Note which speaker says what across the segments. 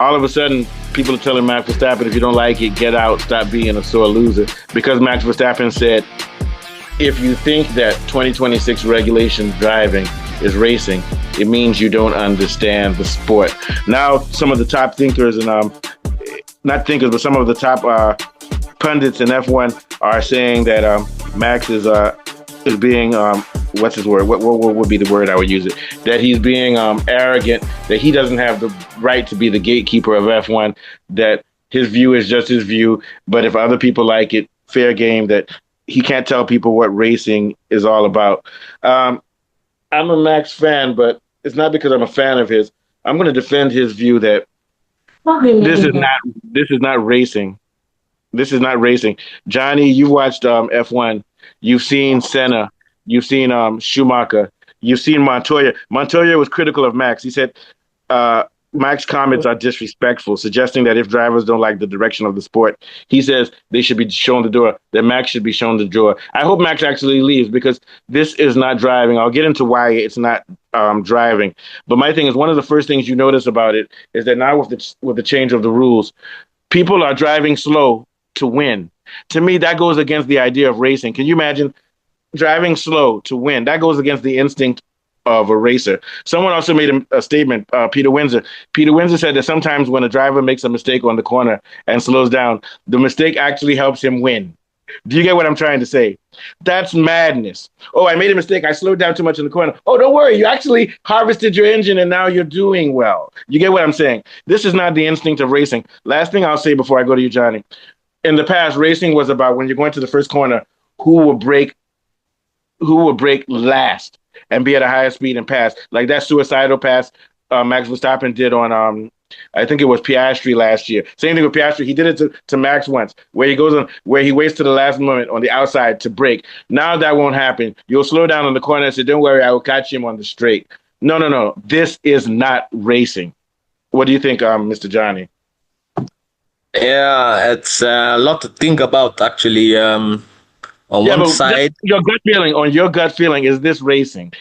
Speaker 1: all of a sudden, people are telling Max Verstappen, if you don't like it, get out, stop being a sore loser. Because Max Verstappen said, if you think that 2026 regulation driving is racing, it means you don't understand the sport. Now, some of the top thinkers and not thinkers, but some of the top pundits in F1 are saying that Max is being what's his word? What would be the word I would use it? That he's being arrogant. That he doesn't have the right to be the gatekeeper of F1. That his view is just his view. But if other people like it, fair game. That he can't tell people what racing is all about. I'm a Max fan, but it's not because I'm a fan of his. I'm going to defend his view that this is not racing. This is not racing. Johnny, you watched F1. You've seen Senna. You've seen Schumacher. You've seen Montoya. Montoya was critical of Max. He said Max's comments are disrespectful, suggesting that if drivers don't like the direction of the sport, he says they should be shown the door, that Max should be shown the door. I hope Max actually leaves because this is not driving. I'll get into why it's not driving. But my thing is, one of the first things you notice about it is that now with the change of the rules, people are driving slow to win. To me, that goes against the idea of racing. Can you imagine driving slow to win? That goes against the instinct of a racer. Someone also made a statement, Peter Windsor. Peter Windsor said that sometimes when a driver makes a mistake on the corner and slows down, the mistake actually helps him win. Do you get what I'm trying to say? That's madness. Oh, I made a mistake. I slowed down too much in the corner. Oh, don't worry. You actually harvested your engine and now you're doing well. You get what I'm saying? This is not the instinct of racing. Last thing I'll say before I go to you, Johnny. In the past, racing was about when you're going to the first corner, who will brake last and be at a higher speed and pass. Like that suicidal pass Max Verstappen did on I think it was Piastri last year. Same thing with Piastri. He did it to Max once, where he waits to the last moment on the outside to brake. Now that won't happen. You'll slow down on the corner and say, don't worry, I will catch him on the straight. No. This is not racing. What do you think, Mr. Johnny?
Speaker 2: Yeah, it's a lot to think about actually. On one side,
Speaker 1: your gut feeling, is this racing?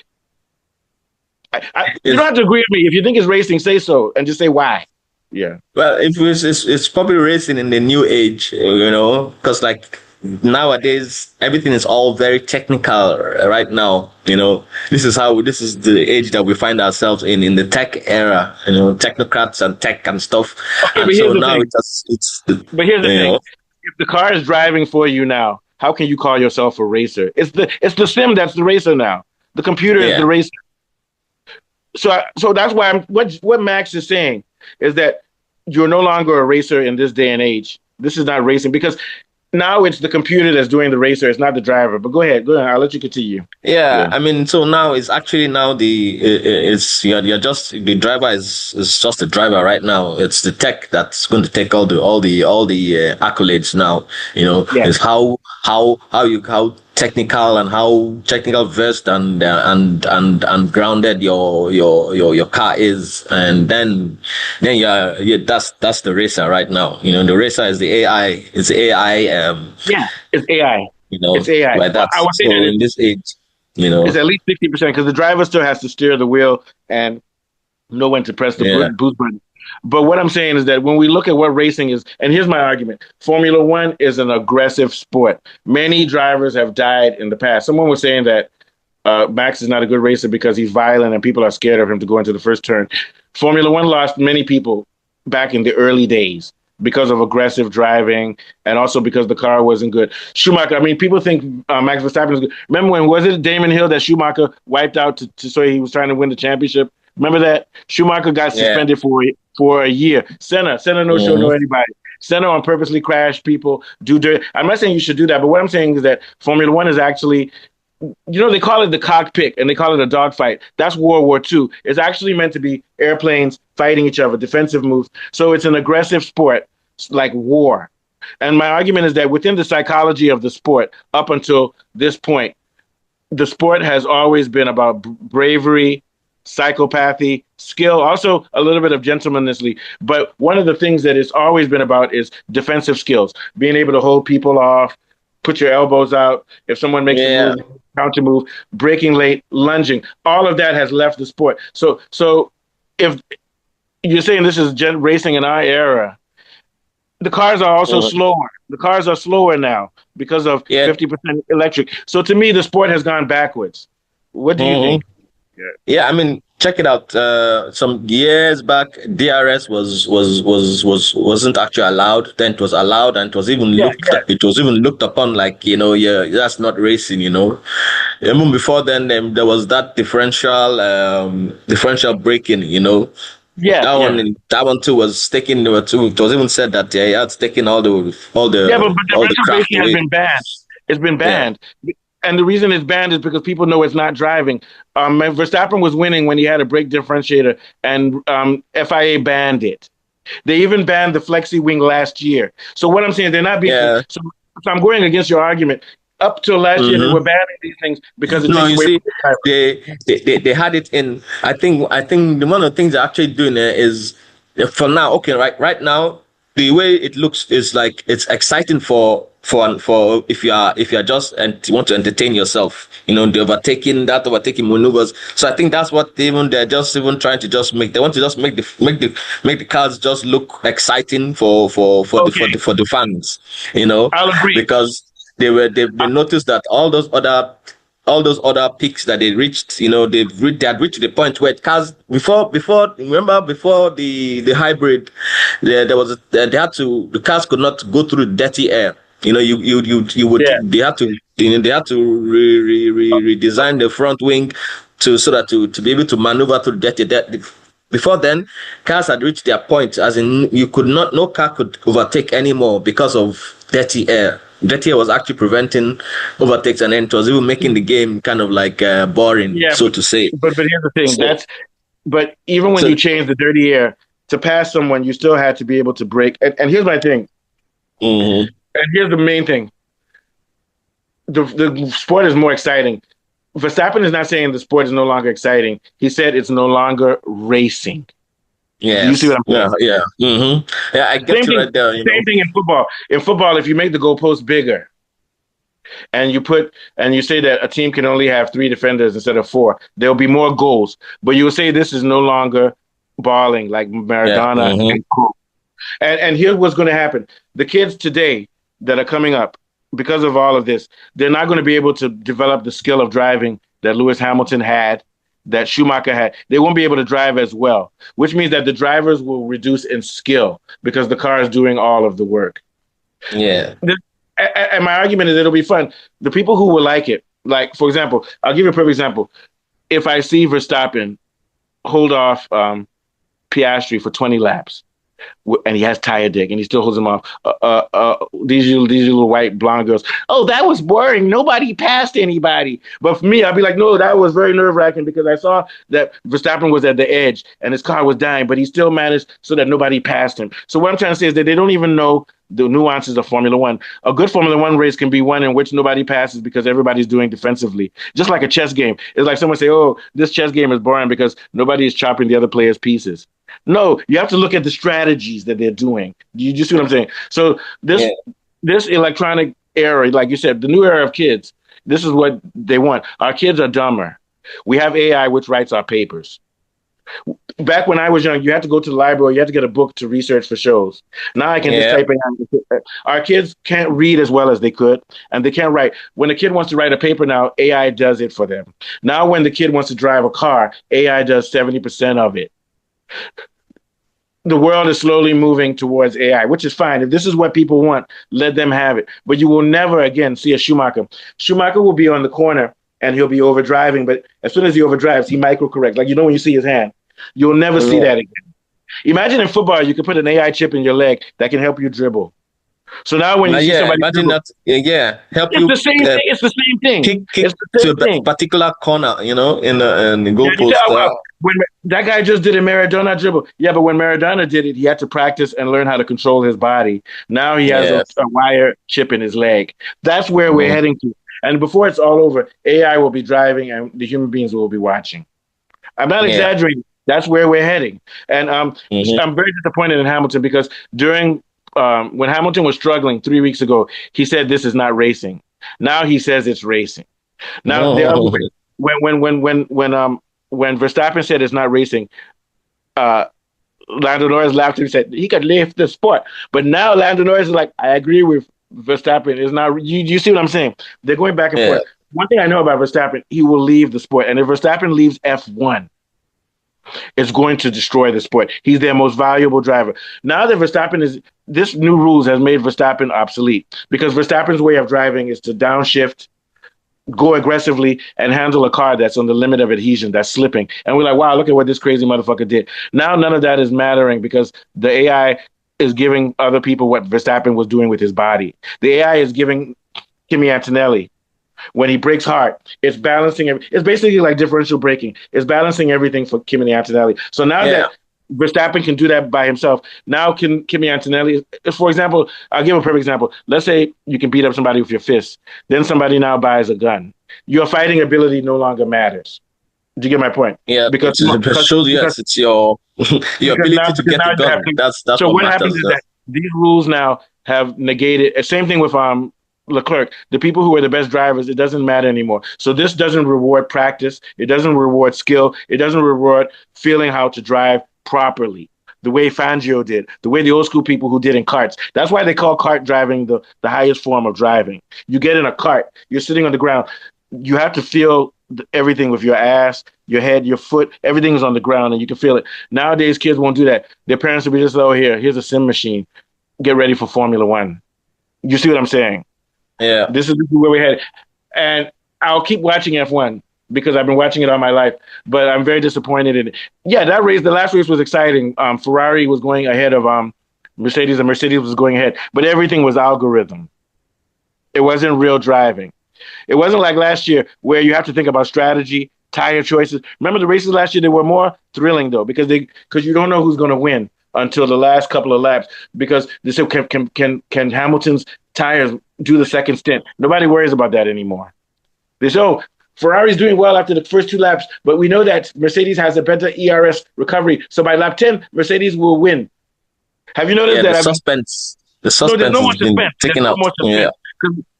Speaker 1: You don't have to agree with me. If you think it's racing, say so and just say why. Yeah.
Speaker 2: Well, it's probably racing in the new age, because like nowadays everything is all very technical right now. This is the age that we find ourselves in the tech era. Technocrats and tech and stuff.
Speaker 1: Okay,
Speaker 2: and so now it's.
Speaker 1: But here's the thing: if the car is driving for you now, how can you call yourself a racer? It's the sim that's the racer now. The computer is the racer. So that's why what Max is saying is that you're no longer a racer in this day and age. This is not racing because now it's the computer that's doing the racer. It's not the driver. But go ahead. I'll let you continue.
Speaker 2: Yeah. I mean, so now it's actually you're just the driver is just the driver right now. It's the tech that's going to take all the accolades now. Is how technical and how technical versed and grounded your car is, and then that's the racer right now. The racer is the AI. It's AI.
Speaker 1: It's AI. It's AI.
Speaker 2: Like that. I would say that in this age,
Speaker 1: it's at least 60% because the driver still has to steer the wheel and know when to press the boost button. But what I'm saying is that when we look at what racing is, and here's my argument, Formula One is an aggressive sport. Many drivers have died in the past. Someone was saying that Max is not a good racer because he's violent and people are scared of him to go into the first turn. Formula One lost many people back in the early days because of aggressive driving and also because the car wasn't good. Schumacher, I mean, people think Max Verstappen is good. Remember when, was it Damon Hill that Schumacher wiped out to so he was trying to win the championship? Remember that? Schumacher got suspended for a year. Senna no show no anybody. Senna on purposely crashed people, do dirt. I'm not saying you should do that, but what I'm saying is that Formula One is actually, they call it the cockpit and they call it a dogfight. That's World War II. It's actually meant to be airplanes fighting each other, defensive moves. So it's an aggressive sport like war. And my argument is that within the psychology of the sport, up until this point, the sport has always been about bravery, psychopathy, skill, also a little bit of gentlemanly. But one of the things that it's always been about is defensive skills, being able to hold people off, put your elbows out. If someone makes a move, counter move, breaking late, lunging, all of that has left the sport. So if you're saying this is racing in our era. The cars are also
Speaker 2: Mhm.
Speaker 1: slower. The cars are slower now because of
Speaker 2: Yeah.
Speaker 1: 50% electric. So to me, the sport has gone backwards. What do you
Speaker 2: Mhm.
Speaker 1: think? Yeah.
Speaker 2: Yeah, I mean, check it out. Some years back, DRS wasn't actually allowed. Then it was allowed, and
Speaker 1: Yeah, yeah,
Speaker 2: it was even looked upon like, yeah, that's not racing. Even before then, there was that differential braking.
Speaker 1: yeah, yeah.
Speaker 2: That one too was taking. It was even said that, yeah, it's taking
Speaker 1: Yeah, but
Speaker 2: all the
Speaker 1: differential
Speaker 2: craft
Speaker 1: braking has
Speaker 2: away.
Speaker 1: been banned. It's been
Speaker 2: Yeah.
Speaker 1: banned. And the reason it's banned is because people know it's not driving. Verstappen was winning when he had a brake differentiator, and FIA banned it. They even banned the flexi wing last year. So what I'm saying, they're not being.
Speaker 2: Yeah.
Speaker 1: So I'm going against your argument. Up till last year, they were
Speaker 2: Hmm.
Speaker 1: banning these things because it
Speaker 2: No,
Speaker 1: takes
Speaker 2: you
Speaker 1: away from
Speaker 2: see,
Speaker 1: the driver.
Speaker 2: they had it in. I think one of the things they're actually doing there is, for now, okay, right now, the way it looks is like it's exciting for if you're just and you want to entertain yourself, the overtaking maneuvers. So I think that's what they're just even trying to just make. They want to just make the cars just look exciting
Speaker 1: Okay,
Speaker 2: for the fans,
Speaker 1: I'll agree.
Speaker 2: because they noticed that all those other peaks that they reached, they had reached the point where cars before remember before the hybrid, there was they had to the cars could not go through dirty air. You would
Speaker 1: Yeah,
Speaker 2: they had to redesign the front wing so that to be able to maneuver through dirty air. Before then, cars had reached their point, as in no car could overtake anymore because of dirty air. Dirty air was actually preventing overtakes, and then it was even making the game kind of like boring,
Speaker 1: yeah,
Speaker 2: so to say.
Speaker 1: but here's the thing.
Speaker 2: So,
Speaker 1: But even when
Speaker 2: so
Speaker 1: you change the dirty air to pass someone, you still had to be able to brake. And here's my thing.
Speaker 2: mhm.
Speaker 1: And here's the main thing. The sport is more exciting. Verstappen is not saying the sport is no longer exciting. He said it's no longer racing. Do you see what
Speaker 2: Yes,
Speaker 1: I'm
Speaker 2: yeah,
Speaker 1: saying?
Speaker 2: yeah, yeah. I get
Speaker 1: Same
Speaker 2: you
Speaker 1: thing.
Speaker 2: right there.
Speaker 1: Same thing in football. In football, if you make the goalpost bigger and you say that a team can only have three defenders instead of four, there'll be more goals. But you'll say this is no longer balling like
Speaker 2: Yeah.
Speaker 1: Maradona
Speaker 2: Hmm.
Speaker 1: and Cruyff. And here's what's going to happen: the kids today that are coming up because of all of this, they're not going to be able to develop the skill of driving that Lewis Hamilton had, that Schumacher had. They won't be able to drive as well, which means that the drivers will reduce in skill because the car is doing all of the work.
Speaker 2: Yeah.
Speaker 1: And my argument is it'll be fun. The people who will like it, like for example, I'll give you a perfect example. If I see Verstappen hold off Piastri for 20 laps, and he has tire dick, and he still holds them off. These little white blonde girls. Oh, that was boring. Nobody passed anybody. But for me, I'd be like, no, that was very nerve wracking because I saw that Verstappen was at the edge and his car was dying, but he still managed so that nobody passed him. So what I'm trying to say is that they don't even know the nuances of Formula One. A good Formula One race can be one in which nobody passes because everybody's doing defensively, just like a chess game. It's like someone say, "Oh, this chess game is boring because nobody is chopping the other player's pieces." No, you have to look at the strategies that they're doing. You see what I'm saying? So
Speaker 2: Yeah.
Speaker 1: this electronic era, like you said, the new era of kids, this is what they want. Our kids are dumber. We have AI which writes our papers. Back when I was young, you had to go to the library, you had to get a book to research for shows. Now I can just
Speaker 2: Yeah.
Speaker 1: type in. Our kids can't read as well as they could, and they can't write. When a kid wants to write a paper now, AI does it for them. Now, when the kid wants to drive a car, AI does 70% of it. The world is slowly moving towards AI, which is fine. If this is what people want, let them have it. But you will never again see a Schumacher. Schumacher will be on the corner and he'll be overdriving, but as soon as he overdrives, he microcorrect. Like when you see his hand, you'll never see
Speaker 2: Yeah.
Speaker 1: that again. Imagine in football, you can put an AI chip in your leg that can help you dribble. So now when
Speaker 2: Now,
Speaker 1: you see
Speaker 2: yeah.
Speaker 1: somebody
Speaker 2: Imagine
Speaker 1: dribble,
Speaker 2: that. Yeah. Help
Speaker 1: it's the
Speaker 2: you
Speaker 1: same thing. It's the same thing.
Speaker 2: kick
Speaker 1: It's the
Speaker 2: to
Speaker 1: same
Speaker 2: a
Speaker 1: thing.
Speaker 2: particular corner. In the
Speaker 1: Yeah, you say,
Speaker 2: goalpost.
Speaker 1: oh, wow, when that guy just did a Maradona dribble. Yeah, but when Maradona did it, he had to practice and learn how to control his body. Now he has
Speaker 2: Yeah.
Speaker 1: a wire chip in his leg. That's where we're
Speaker 2: Mhm.
Speaker 1: heading to. And before it's all over, AI will be driving and the human beings will be watching. I'm not
Speaker 2: Yeah.
Speaker 1: exaggerating. That's where we're heading. And
Speaker 2: Hmm.
Speaker 1: I'm very disappointed in Hamilton because during when Hamilton was struggling 3 weeks ago, he said this is not racing. Now he says it's racing. Now the other way, when Verstappen said it's not racing, uh, Lando Norris laughed and said he could lift the sport. But now Lando Norris is like, I agree with Verstappen. Is now you see what I'm saying? They're going back and
Speaker 2: Yeah.
Speaker 1: forth. One thing I know about Verstappen, he will leave the sport. And if Verstappen leaves F1, it's going to destroy the sport. He's their most valuable driver. Now that Verstappen is, this new rules has made Verstappen obsolete because Verstappen's way of driving is to downshift, go aggressively, and handle a car that's on the limit of adhesion, that's slipping. And we're like, wow, look at what this crazy motherfucker did. Now none of that is mattering because the AI is giving other people what Verstappen was doing with his body. The AI is giving Kimi Antonelli when he brakes hard, it's balancing. It's basically like differential braking. It's balancing everything for Kimi Antonelli. So now
Speaker 2: Yeah.
Speaker 1: that Verstappen can do that by himself, now can Kimi Antonelli, for example, I'll give a perfect example. Let's say you can beat up somebody with your fist. Then somebody now buys a gun. Your fighting ability no longer matters. Do you get my point?
Speaker 2: Yeah,
Speaker 1: Because
Speaker 2: it shows
Speaker 1: because
Speaker 2: yes, it's your your ability to get
Speaker 1: now
Speaker 2: a
Speaker 1: you have
Speaker 2: gun.
Speaker 1: to.
Speaker 2: That's
Speaker 1: So
Speaker 2: what
Speaker 1: what happens
Speaker 2: matters.
Speaker 1: is that these rules now have negated. Same thing with Leclerc. The people who are the best drivers, it doesn't matter anymore. So this doesn't reward practice. It doesn't reward skill. It doesn't reward feeling how to drive properly. The way Fangio did, the way the old school people who did in karts. That's why they call kart driving the highest form of driving. You get in a cart, you're sitting on the ground. You have to feel everything with your ass, your head, your foot. Everything is on the ground and you can feel it. Nowadays, kids won't do that. Their parents will be just, oh, here's a sim machine. Get ready for Formula One. You see what I'm saying?
Speaker 2: Yeah.
Speaker 1: This is where we're headed. And I'll keep watching F1 because I've been watching it all my life, but I'm very disappointed in it. Yeah, that race, the last race was exciting. Ferrari was going ahead of Mercedes, and Mercedes was going ahead, but everything was algorithm. It wasn't real driving. It wasn't like last year where you have to think about strategy, tire choices. Remember the races last year? They were more thrilling though because you don't know who's going to win until the last couple of laps because they said can Hamilton's tires do the second stint? Nobody worries about that anymore. They say, oh, Ferrari's doing well after the first two laps, but we know that Mercedes has a better ERS recovery. So by lap 10, Mercedes will win. Have you noticed that?
Speaker 2: The
Speaker 1: No, there's
Speaker 2: suspense
Speaker 1: no more
Speaker 2: has been
Speaker 1: suspense. There's
Speaker 2: taken
Speaker 1: no
Speaker 2: out.
Speaker 1: more suspense.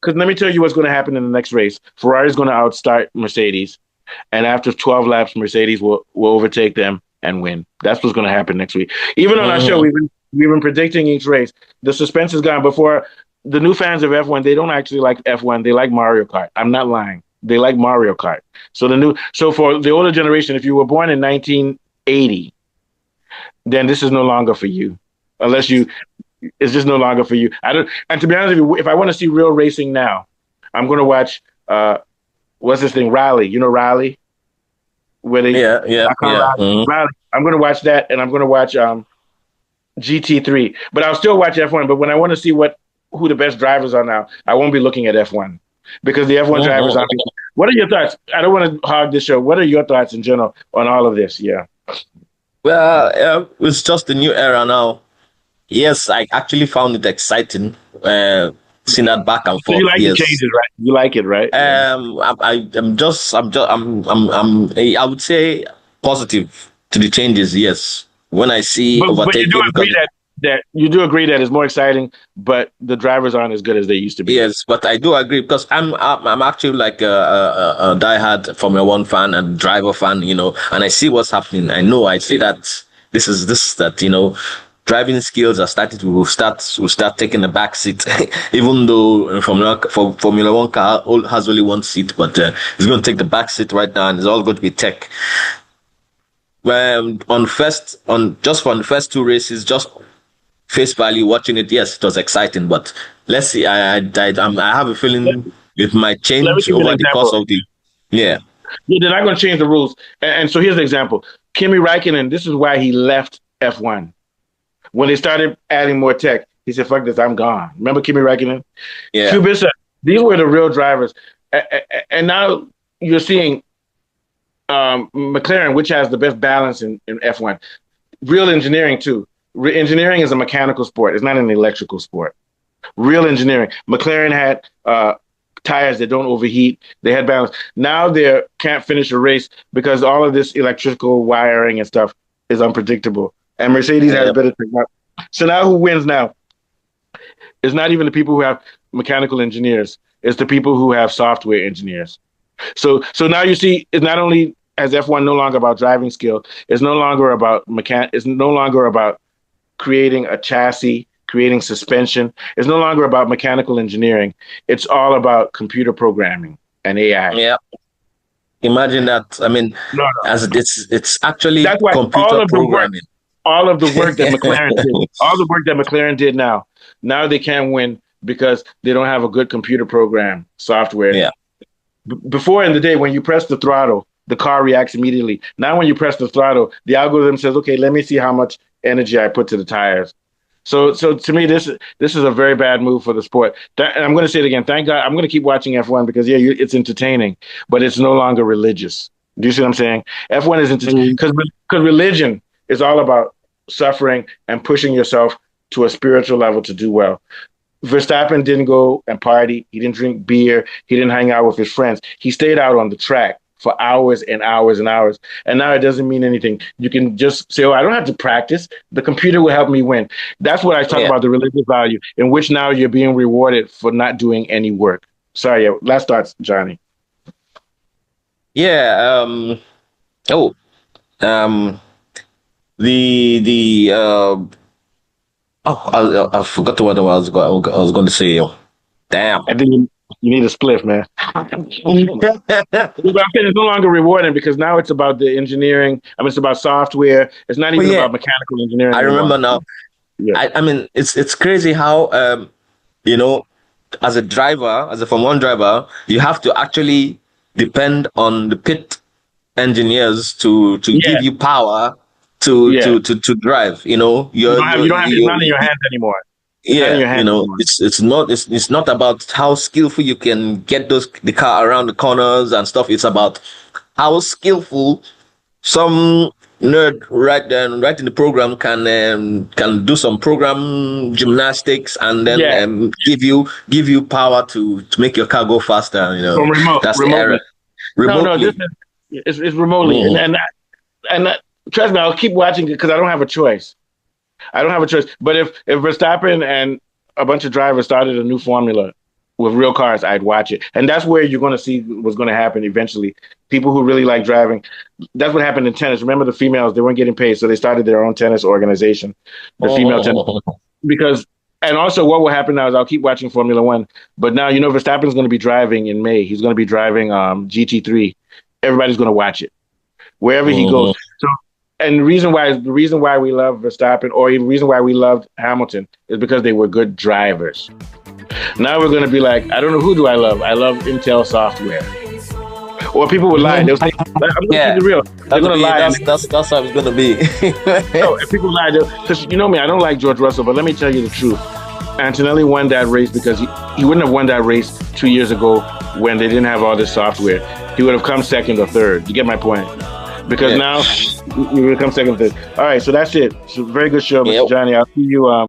Speaker 1: Because let me tell you what's going to happen in the next race. Ferrari's going to outstart Mercedes, and after 12 laps, Mercedes will overtake them and win. That's what's going to happen next week. Even on our show, we've been predicting each race. The suspense is gone. Before the new fans of F1, they don't actually like F1. They like Mario Kart. I'm not lying. They like Mario Kart. So for the older generation, if you were born in 1980, then this is no longer for you, unless you. It's just no longer for you. I don't. And to be honest with you, if I want to see real racing now, I'm going to watch. What's this thing? Rally. You know Rally, where they Rally. I'm going to watch that, and I'm going to watch GT3. But I'll still watch F1. But when I want to see who the best drivers are now, I won't be looking at F1 because the F1 drivers are. What are your thoughts? I don't want to hog this show. What are your thoughts in general on all of this? Yeah.
Speaker 2: Well, it's just a new era now. Yes, I actually found it exciting. Seeing that back and
Speaker 1: So
Speaker 2: forth.
Speaker 1: you like the
Speaker 2: Yes.
Speaker 1: changes, right? You like it, right?
Speaker 2: I would say positive to the changes. Yes, when I see
Speaker 1: But you do
Speaker 2: overtaking,
Speaker 1: agree
Speaker 2: because
Speaker 1: that you do agree that it's more exciting, but the drivers aren't as good as they used to be.
Speaker 2: yes, but I do agree because I'm actually like a diehard Formula One fan and driver fan, and I see what's happening. I see that driving skills are starting to will start taking a back seat, even though Formula One car has only one seat, but it's going to take the back seat right now, and it's all going to be tech. On the first two races, just face value, watching it, yes, it was exciting, but let's see. I have a
Speaker 1: Let,
Speaker 2: feeling it might
Speaker 1: let me
Speaker 2: change
Speaker 1: give you an
Speaker 2: over the course
Speaker 1: example.
Speaker 2: of the yeah.
Speaker 1: Yeah, they're not going to change the rules. And so here's the example. Kimi Räikkönen, this is why he left F1. When they started adding more tech, he said, fuck this, I'm gone. Remember Kimi Räikkönen?
Speaker 2: Yeah.
Speaker 1: Kubica, these were the real drivers. And now you're seeing McLaren, which has the best balance in F1. Real engineering, too. Engineering is a mechanical sport. It's not an electrical sport. Real engineering. McLaren had tires that don't overheat. They had balance. Now they can't finish a race because all of this electrical wiring and stuff is unpredictable. And Mercedes has better technology. So now who wins now? It's not even the people who have mechanical engineers. It's the people who have software engineers. So now you see it's not only has F1 no longer about driving skill. It's no longer about It's no longer about creating a chassis, creating suspension. It's no longer about mechanical engineering. It's all about computer programming and AI.
Speaker 2: Yeah. Imagine that. I mean,
Speaker 1: No, no.
Speaker 2: as it's actually
Speaker 1: That's why
Speaker 2: computer programming.
Speaker 1: all of the work that McLaren did now they can't win because they don't have a good computer program software.
Speaker 2: Yeah.
Speaker 1: Before in the day, when you press the throttle, the car reacts immediately. Now, when you press the throttle, the algorithm says, "Okay, let me see how much energy I put to the tires." So to me, this is a very bad move for the sport. And I'm going to say it again. Thank God, I'm going to keep watching F1 because it's entertaining, but it's no longer religious. Do you see what I'm saying? F1 is entertaining because religion is all about suffering and pushing yourself to a spiritual level to do well. Verstappen didn't go and party. He didn't drink beer. He didn't hang out with his friends. He stayed out on the track for hours and hours and hours. And now it doesn't mean anything. You can just say, "Oh, I don't have to practice. The computer will help me win." That's what I talk about, the religious value, in which now you're being rewarded for not doing any work. Sorry, last thoughts, Johnny.
Speaker 2: Yeah. Oh. The I forgot what I was going to say. Damn.
Speaker 1: I think you need a spliff, man. It's no longer rewarding because now it's about the engineering. I mean, it's about software. It's not even about mechanical engineering.
Speaker 2: I remember now.
Speaker 1: Yeah.
Speaker 2: I mean, it's crazy how as a driver, as a Formula One driver, you have to actually depend on the pit engineers to give you power to drive. You know,
Speaker 1: you don't have it's not in your hands anymore.
Speaker 2: It's not about how skillful you can get the car around the corners and stuff. It's about how skillful some nerd right in the program can do some program gymnastics and then give you power to make your car go faster. You know, that's the error. Remotely.
Speaker 1: It's remotely, and trust me, I'll keep watching it because I don't have a choice. But if Verstappen and a bunch of drivers started a new formula with real cars, I'd watch it. And that's where you're going to see what's going to happen eventually. People who really like driving. That's what happened in tennis. Remember the females, they weren't getting paid, so they started their own tennis organization, the female tennis. And also what will happen now is I'll keep watching Formula One. But now, Verstappen's going to be driving in May. He's going to be driving GT3. Everybody's going to watch it wherever he goes. So, and the reason why we love Verstappen, or even the reason why we loved Hamilton, is because they were good drivers. Now we're going to be like, I don't know, who do I love? I love Intel software. Or people would lie. They'll say, I'm going to keep it real. They're going to lie.
Speaker 2: That's how it's going to be.
Speaker 1: No, if people lie, because you know me, I don't like George Russell, but let me tell you the truth. Antonelli won that race because he wouldn't have won that race 2 years ago when they didn't have all this software. He would have come second or third. You get my point? Because now he will come second or third. All right, so that's it. It's a very good show, Mr. Johnny. I'll see you